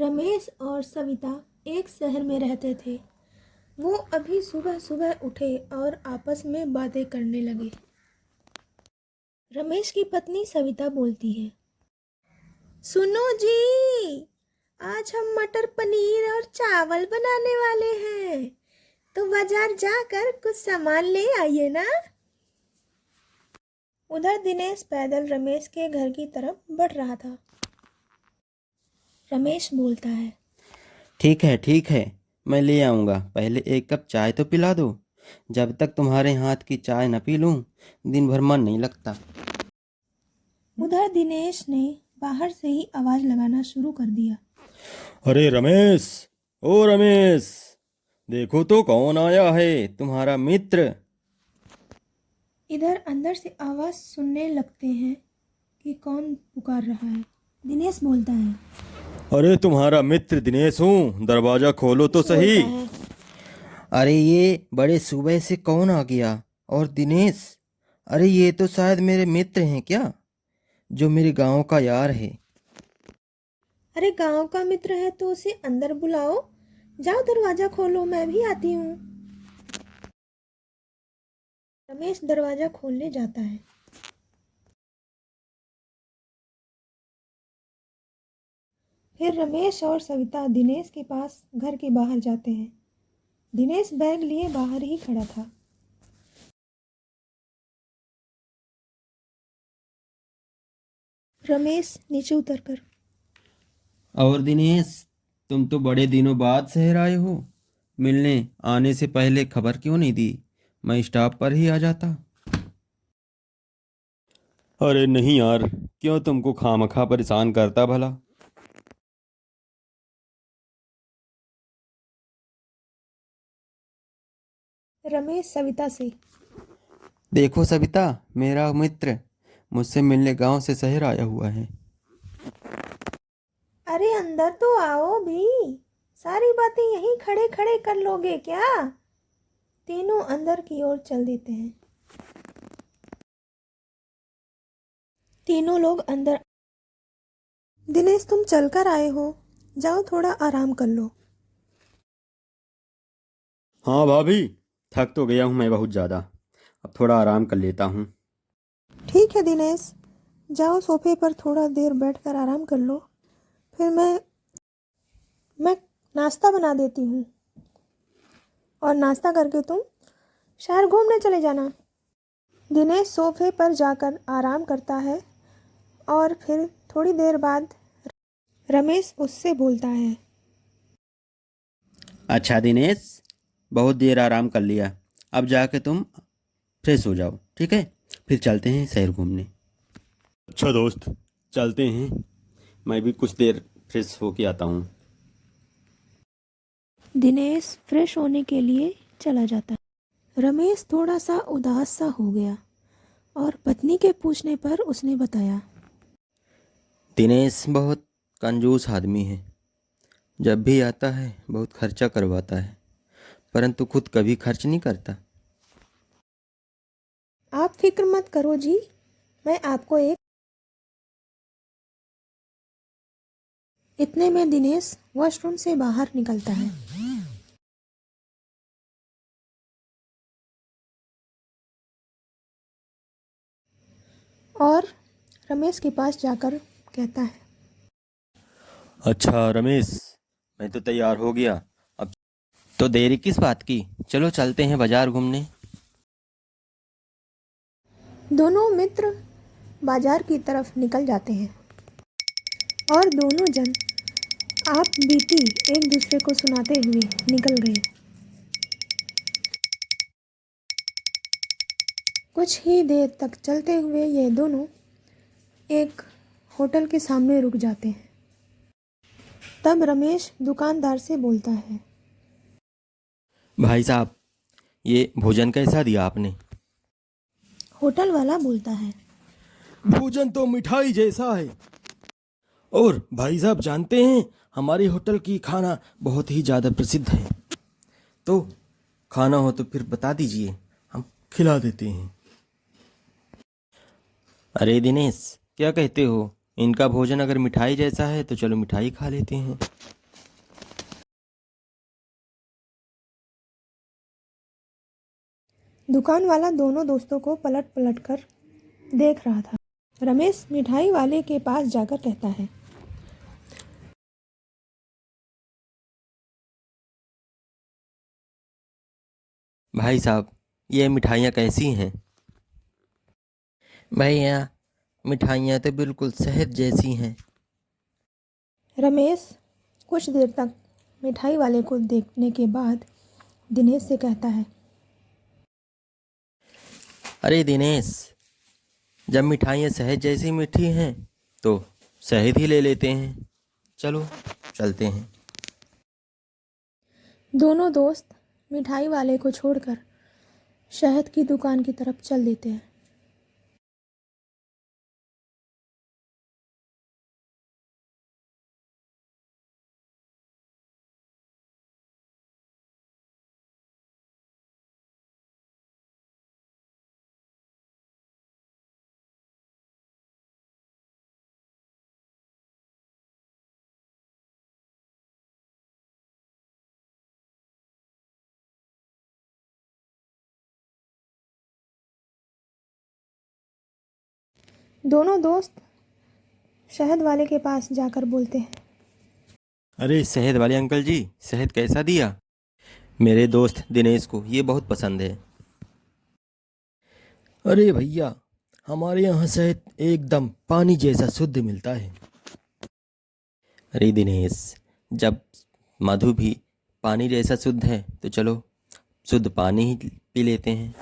रमेश और सविता एक शहर में रहते थे। वो अभी सुबह सुबह उठे और आपस में बातें करने लगे। रमेश की पत्नी सविता बोलती है, सुनो जी, आज हम मटर पनीर और चावल बनाने वाले हैं, तो बाजार जाकर कुछ सामान ले आइए ना। उधर दिनेश पैदल रमेश के घर की तरफ बढ़ रहा था। रमेश बोलता है, ठीक है, मैं ले आऊँगा। पहले एक कप चाय तो पिला दो। जब तक तुम्हारे हाथ की चाय न पी लूँ, दिन भर मन नहीं लगता। उधर दिनेश ने बाहर से ही आवाज लगाना शुरू कर दिया, अरे रमेश, ओ रमेश, देखो तो कौन आया है, तुम्हारा मित्र। इधर अंदर से आवाज सुनने लगते हैं कि कौन पुकार रहा है। दिनेश बोलता है, अरे तुम्हारा मित्र दिनेश हूँ, दरवाजा खोलो तो सही। बोलता है, अरे ये बड़े सुबह से कौन आ गया? और दिनेश, अरे ये तो शायद मेरे मित्र हैं क्या, जो मेरे गांव का यार है। अरे गांव का मित्र है तो उसे अंदर बुलाओ, जाओ दरवाजा खोलो, मैं भी आती हूँ। रमेश दरवाजा खोलने जाता है। फिर रमेश और सविता दिनेश के पास घर के बाहर जाते हैं। दिनेश बैग लिए बाहर ही खड़ा था। रमेश नीचे उतरकर, और दिनेश, तुम तो बड़े दिनों बाद शहर आए हो। मिलने आने से पहले खबर क्यों नहीं दी? मैं स्टॉप पर ही आ जाता। अरे नहीं यार, क्यों तुमको खामखा परेशान करता भला। रमेश सविता से, देखो सविता, मेरा मित्र मुझसे मिलने गांव से शहर आया हुआ है। अरे अंदर तो आओ भी, सारी बातें यहीं खड़े खड़े कर लोगे क्या? तीनों अंदर की ओर चल देते हैं। तीनों लोग अंदर। दिनेश, तुम चलकर आए हो, जाओ थोड़ा आराम कर लो। हाँ भाभी, थक तो गया हूँ मैं बहुत ज़्यादा। अब थोड़ा आराम कर लेता हूँ। ठीक है दिनेश, जाओ सोफे पर थोड़ा देर बैठकर आराम कर लो, फिर मैं नाश्ता बना देती हूँ, और नाश्ता करके तुम शहर घूमने चले जाना। दिनेश सोफे पर जाकर आराम करता है और फिर थोड़ी देर बाद रमेश उससे बोलता है, अच्छा दिनेश, बहुत देर आराम कर लिया। अब जाके तुम फ्रेश हो जाओ, ठीक है? फिर चलते हैं शहर घूमने। अच्छा दोस्त, चलते हैं। मैं भी कुछ देर फ्रेश होके आता हूँ। दिनेश फ्रेश होने के लिए चला जाता है। रमेश थोड़ा सा उदास सा हो गया और पत्नी के पूछने पर उसने बताया, दिनेश बहुत कंजूस आदमी है। जब भी आता है बहुत खर्चा करवाता है, परंतु खुद कभी खर्च नहीं करता। आप फिक्र मत करो जी, मैं आपको एक। इतने में दिनेश वॉशरूम से बाहर निकलता है। और रमेश के पास जाकर कहता है, अच्छा रमेश, मैं तो तैयार हो गया। अब तो देरी किस बात की, चलो चलते हैं बाजार घूमने। दोनों मित्र बाजार की तरफ निकल जाते हैं और दोनों जन आप बीती एक दूसरे को सुनाते हुए निकल गए। कुछ ही देर तक चलते हुए ये दोनों एक होटल के सामने रुक जाते हैं। तब रमेश दुकानदार से बोलता है, भाई साहब, ये भोजन कैसा दिया आपने? होटल वाला बोलता है, भोजन तो मिठाई जैसा है। और भाई साहब जानते हैं, हमारी होटल की खाना बहुत ही ज़्यादा प्रसिद्ध है। तो खाना हो तो फिर बता दीजिए, हम खिला देते हैं। अरे दिनेश, क्या कहते हो? इनका भोजन अगर मिठाई जैसा है तो चलो मिठाई खा लेते हैं। दुकान वाला दोनों दोस्तों को पलट पलट कर देख रहा था। रमेश मिठाई वाले के पास जाकर कहता है, भाई साहब, ये मिठाइयाँ कैसी हैं? भैया, मिठाइयाँ तो बिल्कुल शहद जैसी हैं। रमेश कुछ देर तक मिठाई वाले को देखने के बाद दिनेश से कहता है, अरे दिनेश, जब मिठाइयाँ शहद जैसी मीठी हैं तो शहद ही ले लेते हैं। चलो चलते हैं। दोनों दोस्त मिठाई वाले को छोड़कर शहद की दुकान की तरफ चल देते हैं। दोनों दोस्त शहद वाले के पास जाकर बोलते हैं, अरे शहद वाले अंकल जी, शहद कैसा दिया? मेरे दोस्त दिनेश को ये बहुत पसंद है। अरे भैया, हमारे यहाँ शहद एकदम पानी जैसा शुद्ध मिलता है। अरे दिनेश, जब मधु भी पानी जैसा शुद्ध है तो चलो शुद्ध पानी ही पी लेते हैं।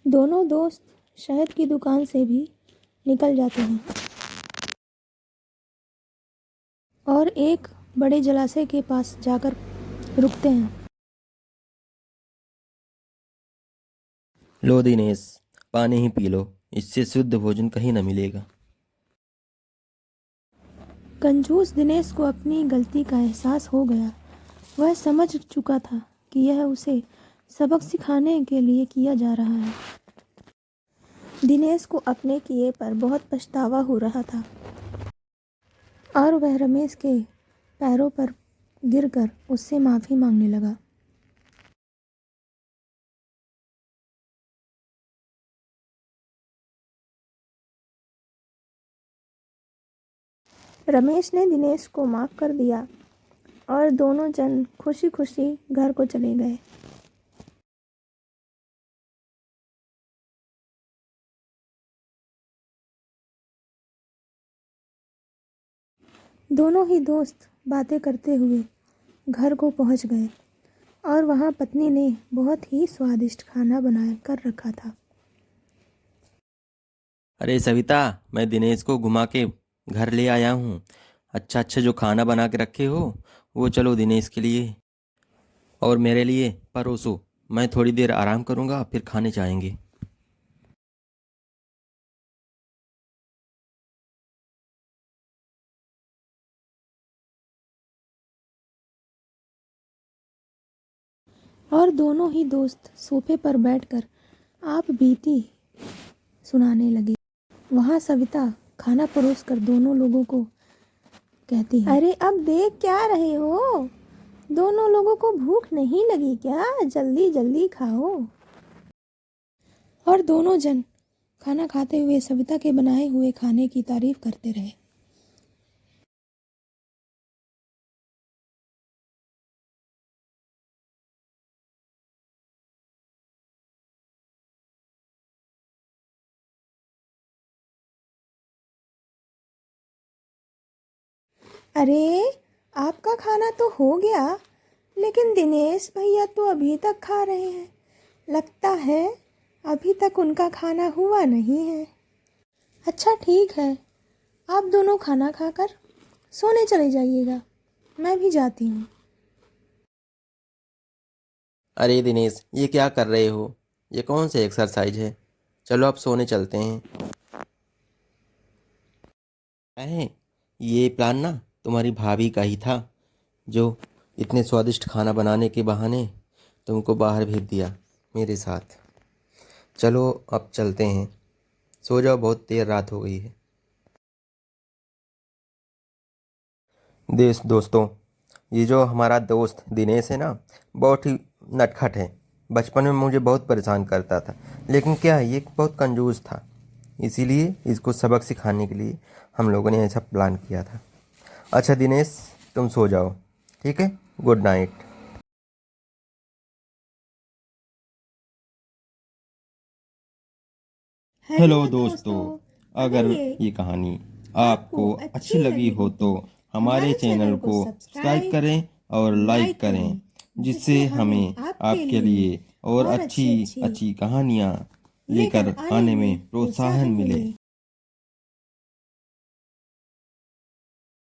दोनों दोस्त शहद की दुकान से भी निकल जाते हैं और एक बड़े जलाशय के पास जाकर रुकते हैं। लो दिनेश, पानी ही पी लो, इससे शुद्ध भोजन कहीं न मिलेगा। कंजूस दिनेश को अपनी गलती का एहसास हो गया। वह समझ चुका था कि यह उसे सबक सिखाने के लिए किया जा रहा है। दिनेश को अपने किए पर बहुत पछतावा हो रहा था और वह रमेश के पैरों पर गिरकर उससे माफ़ी मांगने लगा। रमेश ने दिनेश को माफ़ कर दिया और दोनों जन खुशी खुशी घर को चले गए। दोनों ही दोस्त बातें करते हुए घर को पहुंच गए और वहां पत्नी ने बहुत ही स्वादिष्ट खाना बना कर रखा था। अरे सविता, मैं दिनेश को घुमा के घर ले आया हूँ। अच्छा अच्छा जो खाना बना के रखे हो वो चलो दिनेश के लिए और मेरे लिए परोसो। मैं थोड़ी देर आराम करूँगा, फिर खाने जाएंगे। और दोनों ही दोस्त सोफे पर बैठकर आप बीती सुनाने लगे। वहां सविता खाना परोस कर दोनों लोगों को कहती है, अरे अब देख क्या रहे हो? दोनों लोगों को भूख नहीं लगी क्या? जल्दी जल्दी खाओ। और दोनों जन खाना खाते हुए सविता के बनाए हुए खाने की तारीफ करते रहे। अरे आपका खाना तो हो गया, लेकिन दिनेश भैया तो अभी तक खा रहे हैं। लगता है अभी तक उनका खाना हुआ नहीं है। अच्छा ठीक है, आप दोनों खाना खाकर सोने चले जाइएगा, मैं भी जाती हूँ। अरे दिनेश, ये क्या कर रहे हो? ये कौन सी एक्सरसाइज है? चलो अब सोने चलते हैं। अरे ये प्लान ना तुम्हारी भाभी का ही था, जो इतने स्वादिष्ट खाना बनाने के बहाने तुमको बाहर भेज दिया मेरे साथ। चलो अब चलते हैं, सो जाओ, बहुत देर रात हो गई है। दोस्तों, ये जो हमारा दोस्त दिनेश है ना, बहुत ही नटखट है। बचपन में मुझे बहुत परेशान करता था, लेकिन क्या है, ये बहुत कंजूस था। इसीलिए इसको सबक सिखाने के लिए हम लोगों ने ऐसा प्लान किया था। अच्छा दिनेश, तुम सो जाओ, ठीक है? Good night. हेलो दोस्तों, अगर ये कहानी आपको अच्छी लगी हो तो हमारे चैनल को सब्सक्राइब करें और लाइक करें, जिससे हमें आपके लिए और अच्छी अच्छी कहानियाँ लेकर आने में प्रोत्साहन मिले।